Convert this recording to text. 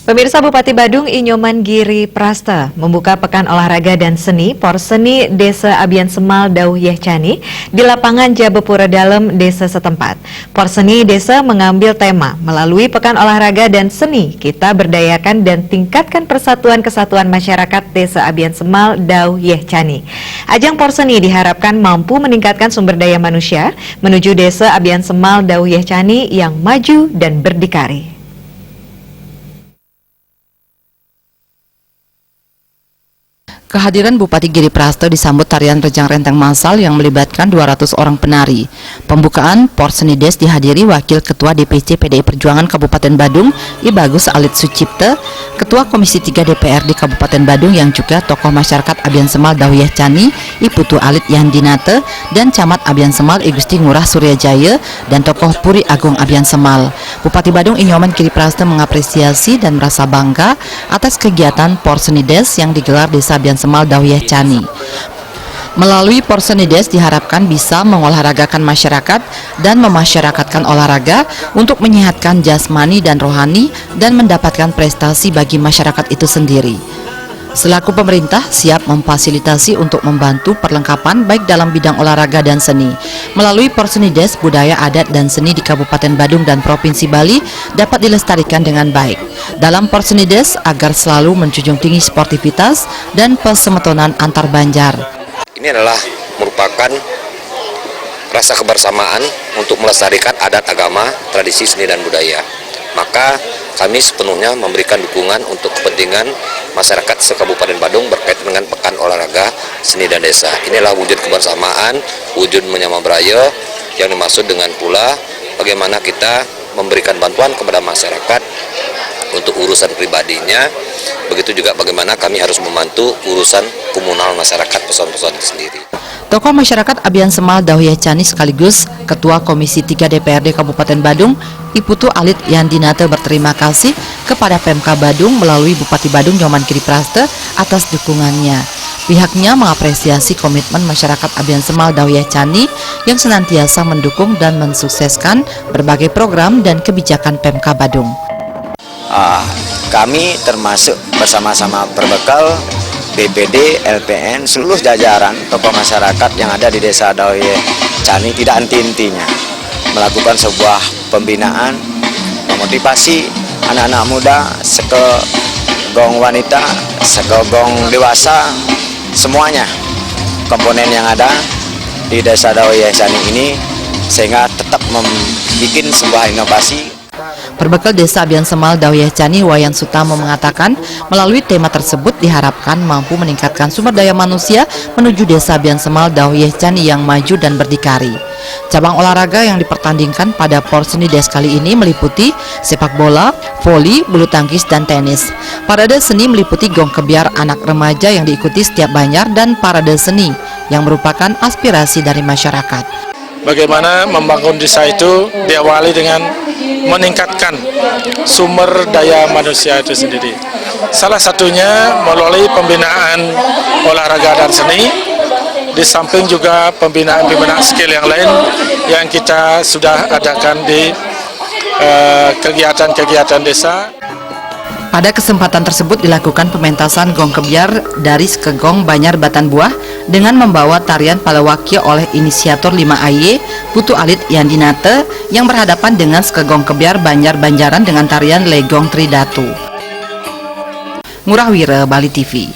Pemirsa, Bupati Badung Inyoman Giri Prasta membuka Pekan Olahraga dan Seni Porseni Desa Abian Semal Dauh Yehcani di lapangan Jabepura Dalem desa setempat. Porseni Desa mengambil tema melalui Pekan Olahraga dan Seni, kita berdayakan dan tingkatkan persatuan kesatuan masyarakat Desa Abian Semal Dauh Yehcani. Ajang Porseni diharapkan mampu meningkatkan sumber daya manusia menuju Desa Abian Semal Dauh Yehcani yang maju dan berdikari. Kehadiran Bupati Giri Prasta disambut tarian rejang renteng massal yang melibatkan 200 orang penari. Pembukaan Porseni Des dihadiri Wakil Ketua DPC PDI Perjuangan Kabupaten Badung, I Bagus Alit Sucipte, Ketua Komisi 3 DPRD Kabupaten Badung yang juga tokoh masyarakat Abian Semal Dauh Yehcani, I Putu Alit Yandinate, dan Camat Abian Semal I Gusti Ngurah Suryajaya, dan tokoh Puri Agung Abian Semal. Bupati Badung Inyoman Giri Prasta mengapresiasi dan merasa bangga atas kegiatan Porseni Des yang digelar Desa Abian Semal Dauh Yehcani. Melalui Porseni Des diharapkan bisa mengolahragakan masyarakat dan memasyarakatkan olahraga untuk menyehatkan jasmani dan rohani dan mendapatkan prestasi bagi masyarakat itu sendiri. Selaku pemerintah siap memfasilitasi untuk membantu perlengkapan baik dalam bidang olahraga dan seni. Melalui Porseni Des, budaya adat dan seni di Kabupaten Badung dan Provinsi Bali dapat dilestarikan dengan baik. Dalam Porseni Des agar selalu menjunjung tinggi sportivitas dan persemetonan antar banjar. Ini adalah merupakan rasa kebersamaan untuk melestarikan adat agama, tradisi seni dan budaya. Maka kami sepenuhnya memberikan dukungan untuk kepentingan masyarakat se-Kabupaten Badung berkaitan dengan Pekan Olahraga Seni dan Desa. Inilah wujud kebersamaan, wujud menyama beraya yang dimaksud dengan pula bagaimana kita memberikan bantuan kepada masyarakat untuk urusan pribadinya, begitu juga bagaimana kami harus membantu urusan komunal masyarakat person-person sendiri. Tokoh masyarakat Abian Semal Dauh Yehcani sekaligus Ketua Komisi 3 DPRD Kabupaten Badung, I Putu Alit Yandinate berterima kasih kepada Pemka Badung melalui Bupati Badung Inyoman Giri Prasta atas dukungannya. Pihaknya mengapresiasi komitmen masyarakat Abian Semal Dauh Yehcani yang senantiasa mendukung dan mensukseskan berbagai program dan kebijakan Pemka Badung. Kami termasuk bersama-sama berbekal BPD, LPN, seluruh jajaran tokoh masyarakat yang ada di Desa Dauh Yehcani tidak henti-hentinya melakukan sebuah pembinaan, memotivasi anak-anak muda, sekegong wanita, sekegong dewasa, semuanya komponen yang ada di Desa Dauh Yehcani ini sehingga tetap membuat sebuah inovasi. Berbekal Desa Abian Semal Dauh Yehcani, Wayan Sutamo mengatakan melalui tema tersebut diharapkan mampu meningkatkan sumber daya manusia menuju Desa Abian Semal Dauh Yehcani yang maju dan berdikari. Cabang olahraga yang dipertandingkan pada Porseni Des kali ini meliputi sepak bola, voli, bulu tangkis, dan tenis. Parade seni meliputi gong kebiar anak remaja yang diikuti setiap banjar dan parade seni yang merupakan aspirasi dari masyarakat. Bagaimana membangun desa itu diawali dengan meningkatkan sumber daya manusia itu sendiri. Salah satunya melalui pembinaan olahraga dan seni, di samping juga pembinaan skill yang lain yang kita sudah adakan di kegiatan-kegiatan desa. Pada kesempatan tersebut dilakukan pementasan gong kebiar dari sekegong Banjar Batan Buah dengan membawa tarian Palawakia oleh inisiator 5AY Putu Alit Yandinate yang berhadapan dengan sekegong kebiar Banjar-Banjaran dengan tarian Legong Tridatu. Ngurah Wira, Bali TV.